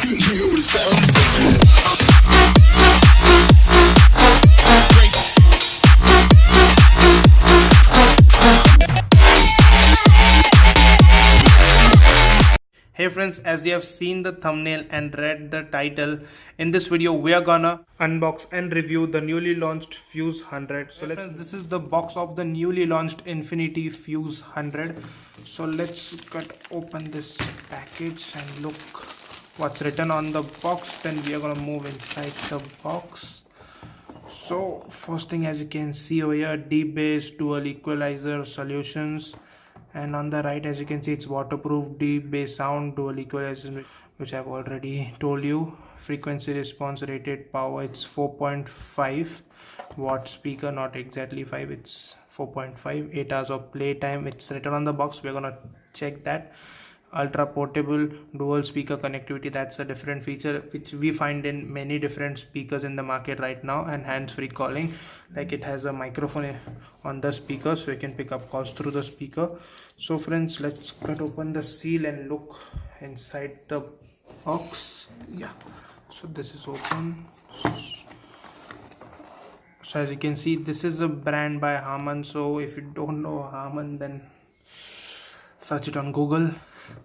Hear the sound. Hey friends, as you have seen the thumbnail and read the title, in this video we are gonna unbox and review the newly launched Fuse 100. So this is the box of the newly launched Infinity Fuse 100. So let's cut open this package and look what's written on the box. Then we are gonna move inside the box. So first thing, as you can see over here, deep bass dual equalizer solutions, and on the right, as you can see, it's waterproof, deep bass sound, dual equalizer, which I've already told you. Frequency response, rated power, it's 4.5 watt speaker, not exactly 5, it's 4.5. 8 hours of playtime, it's written on the box. We're gonna check that. Ultra portable dual speaker connectivity, that's a different feature which we find in many different speakers in the market right now. And hands-free calling, like it has a microphone on the speaker so you can pick up calls through the speaker. So friends, let's cut open the seal and look inside the box. Yeah, so this is open. So as you can see, this is a brand by Harman. So if you don't know Harman, then search it on Google.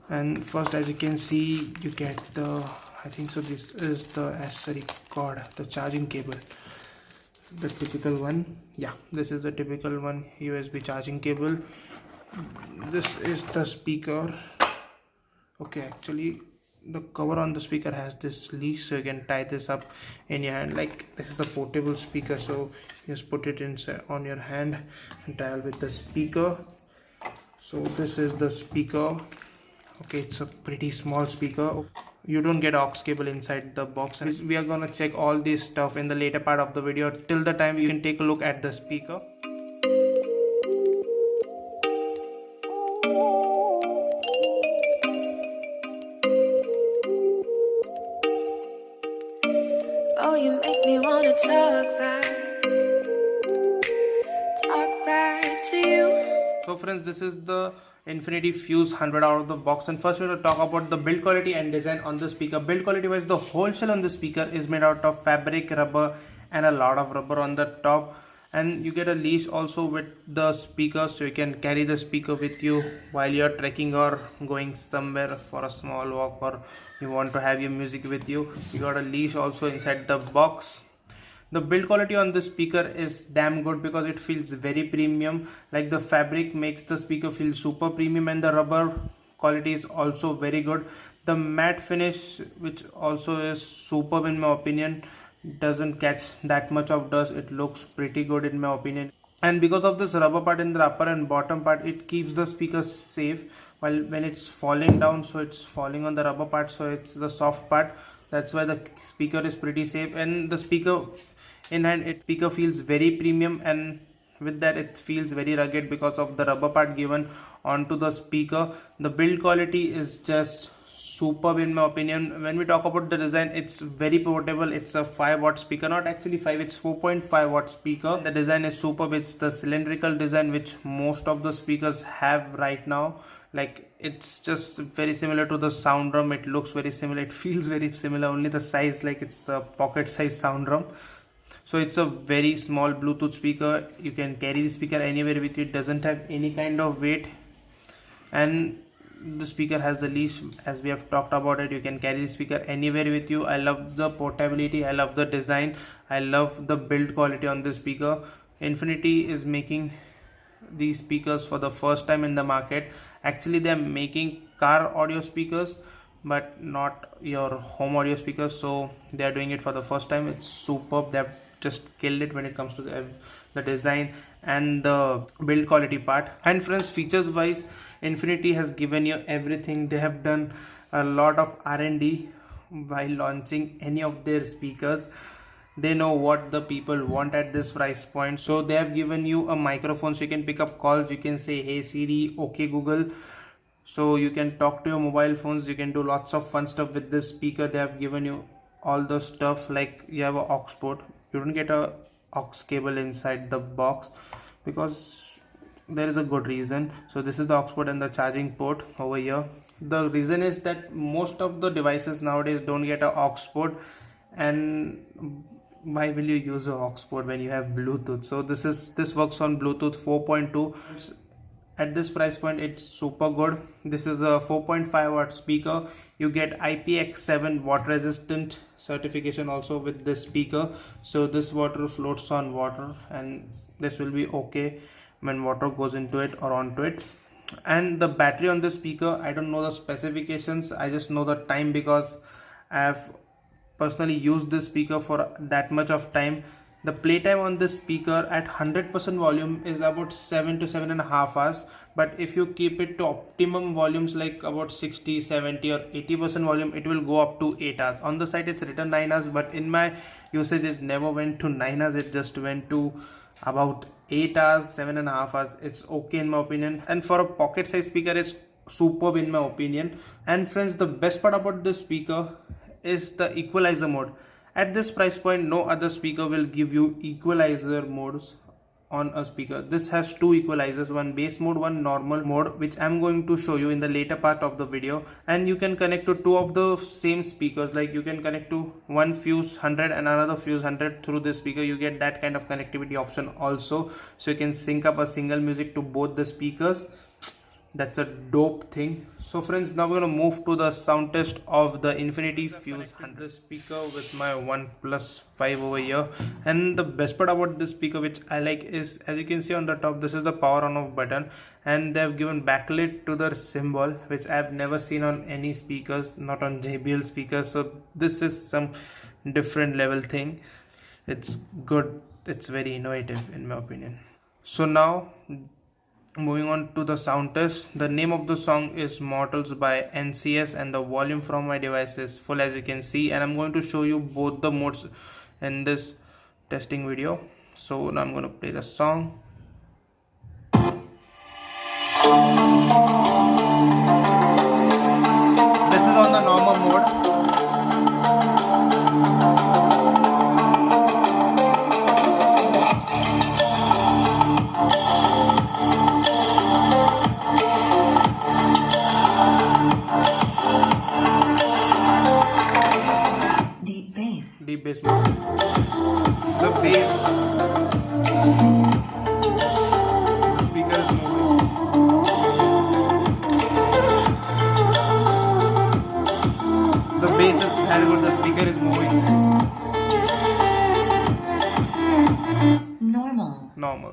And first, as you can see, you get the, I think so, this is the accessory cord, the charging cable, the typical one. Yeah, this is the typical one, USB charging cable. This is the speaker. Okay, actually the cover on the speaker has this leash, so you can tie this up in your hand. Like, this is a portable speaker, so you just put it inside on your hand and travel with the speaker. So this is the speaker. Okay, it's a pretty small speaker. You don't get aux cable inside the box, and we are gonna check all this stuff in the later part of the video. Till the time, you can take a look at the speaker. Oh, you make me wanna talk back to you. So friends, this is the Infinity Fuse 100 out of the box. And first we're going to talk about the build quality and design on the speaker. Build quality wise, the whole shell on the speaker is made out of fabric, rubber, and a lot of rubber on the top. And you get a leash also with the speaker, so you can carry the speaker with you while you're trekking or going somewhere for a small walk, or you want to have your music with you. You got a leash also inside the box. The build quality on this speaker is damn good because it feels very premium. Like, the fabric makes the speaker feel super premium, and the rubber quality is also very good. The matte finish, which also is superb in my opinion, doesn't catch that much of dust. It looks pretty good in my opinion. And because of this rubber part in the upper and bottom part, it keeps the speaker safe while when it's falling down. So it's falling on the rubber part, so it's the soft part. That's why the speaker is pretty safe. And the speaker in hand, speaker feels very premium, and with that it feels very rugged because of the rubber part given onto the speaker. The build quality is just superb in my opinion. When we talk about the design, it's very portable. It's a 5 watt speaker, not actually 5, it's 4.5 watt speaker. The design is superb. It's the cylindrical design which most of the speakers have right now. Like, it's just very similar to the sound drum. It looks very similar, it feels very similar, only the size, like it's a pocket size sound drum. So it's a very small Bluetooth speaker. You can carry the speaker anywhere with you. It doesn't have any kind of weight, and the speaker has the leash, as we have talked about it. You can carry the speaker anywhere with you. I love the portability, I love the design, I love the build quality on this speaker. Infinity is making these speakers for the first time in the market. Actually, they are making car audio speakers, but not your home audio speakers. So they are doing it for the first time. It's superb. They have just killed it when it comes to the design and the build quality part. And friends, features wise, Infinity has given you everything. They have done a lot of R&D while launching any of their speakers. They know what the people want at this price point. So they have given you a microphone so you can pick up calls. You can say, hey Siri, okay Google. So you can talk to your mobile phones. You can do lots of fun stuff with this speaker. They have given you all the stuff, like you have a aux port. You don't get a aux cable inside the box because there is a good reason. So this is the aux port and the charging port over here. The reason is that most of the devices nowadays don't get a aux port, and why will you use a aux port when you have Bluetooth? So this works on Bluetooth 4.2. At this price point it's super good. This is a 4.5 watt speaker. You get IPX7 water resistant certification also with this speaker, so this water floats on water and this will be okay when water goes into it or onto it. And the battery on this speaker, I don't know the specifications, I just know the time because I have personally used this speaker for that much of time. The playtime on this speaker at 100% volume is about 7 to 7.5 hours, but if you keep it to optimum volumes like about 60, 70 or 80% volume, it will go up to 8 hours. On the site it's written 9 hours, but in my usage it never went to 9 hours, it just went to about 8 hours, 7.5 hours. It's okay in my opinion, and for a pocket size speaker it's superb in my opinion. And friends, the best part about this speaker is the equalizer mode. At this price point, no other speaker will give you equalizer modes on a speaker. This has two equalizers, one bass mode, one normal mode, which I'm going to show you in the later part of the video. And you can connect to two of the same speakers, like you can connect to one Fuse 100 and another Fuse 100 through this speaker. You get that kind of connectivity option also, so you can sync up a single music to both the speakers. That's a dope thing. So friends, now we're gonna move to the sound test of the Infinity Fuse 100 speaker with my OnePlus 5 over here. And the best part about this speaker, which I like, is as you can see on the top, this is the power on off button, and they've given backlit to the symbol, which I've never seen on any speakers, not on JBL speakers. So this is some different level thing. It's good, it's very innovative in my opinion. So now moving on to the sound test. The name of the song is Mortals by NCS and the volume from my device is full, as you can see, and I'm going to show you both the modes in this testing video. So now I'm going to play the song. This is on the normal mode. Deep bass mode. The bass, the speaker is moving. The bass is very good, the speaker is moving. Normal.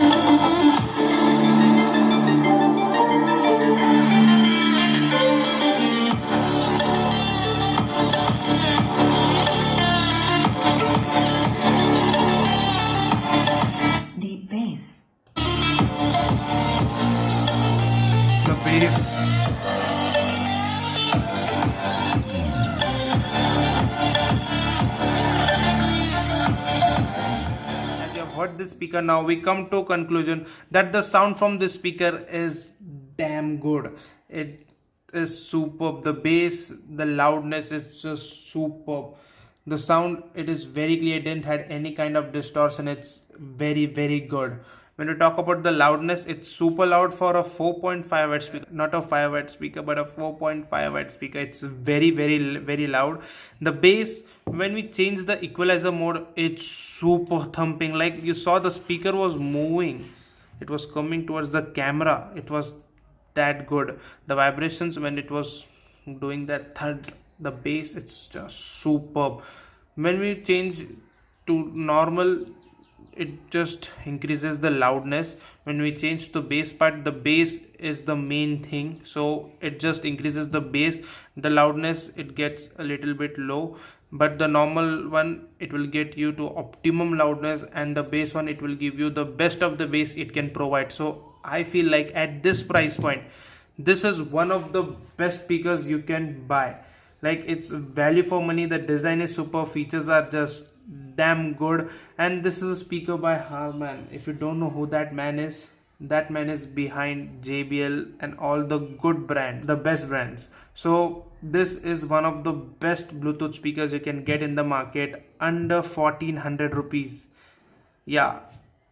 The bass. As you have heard this speaker, now we come to a conclusion that the sound from this speaker is damn good. It is superb. The bass, the loudness is just superb. The sound, it is very clear, it didn't have any kind of distortion. It's very good. When we talk about the loudness, it's super loud for a 4.5 watt speaker, not a 5 watt speaker, but a 4.5 watt speaker. It's very loud. The bass, when we change the equalizer mode, it's super thumping. Like you saw, the speaker was moving, it was coming towards the camera. It was that good. The vibrations when it was doing that thud, the bass, it's just superb. When we change to normal, it just increases the loudness. When we change to bass part, the bass is the main thing, so it just increases the bass. The loudness, it gets a little bit low, but the normal one, it will get you to optimum loudness, and the bass one, it will give you the best of the bass it can provide. So I feel like at this price point, this is one of the best speakers you can buy. Like, it's value for money. The design is super, features are just damn good, and this is a speaker by Harman. If you don't know who that man is behind JBL and all the good brands, the best brands. So this is one of the best Bluetooth speakers you can get in the market under 1400 rupees.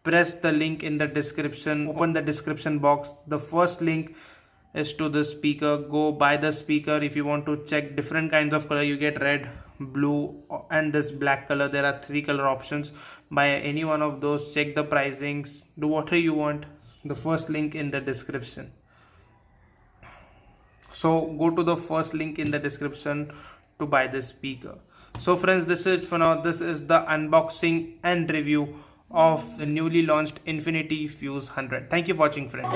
Press the link in the description, open the description box. The first link is to the speaker. Go buy the speaker. If you want to check different kinds of color, you get red, blue and this black color. There are 3 color options. Buy any one of those, check the pricings, do whatever you want. The first link in the description. So go to the first link in the description to buy this speaker. So friends, this is it for now. This is the unboxing and review of the newly launched Infinity Fuse 100. Thank you for watching, friends.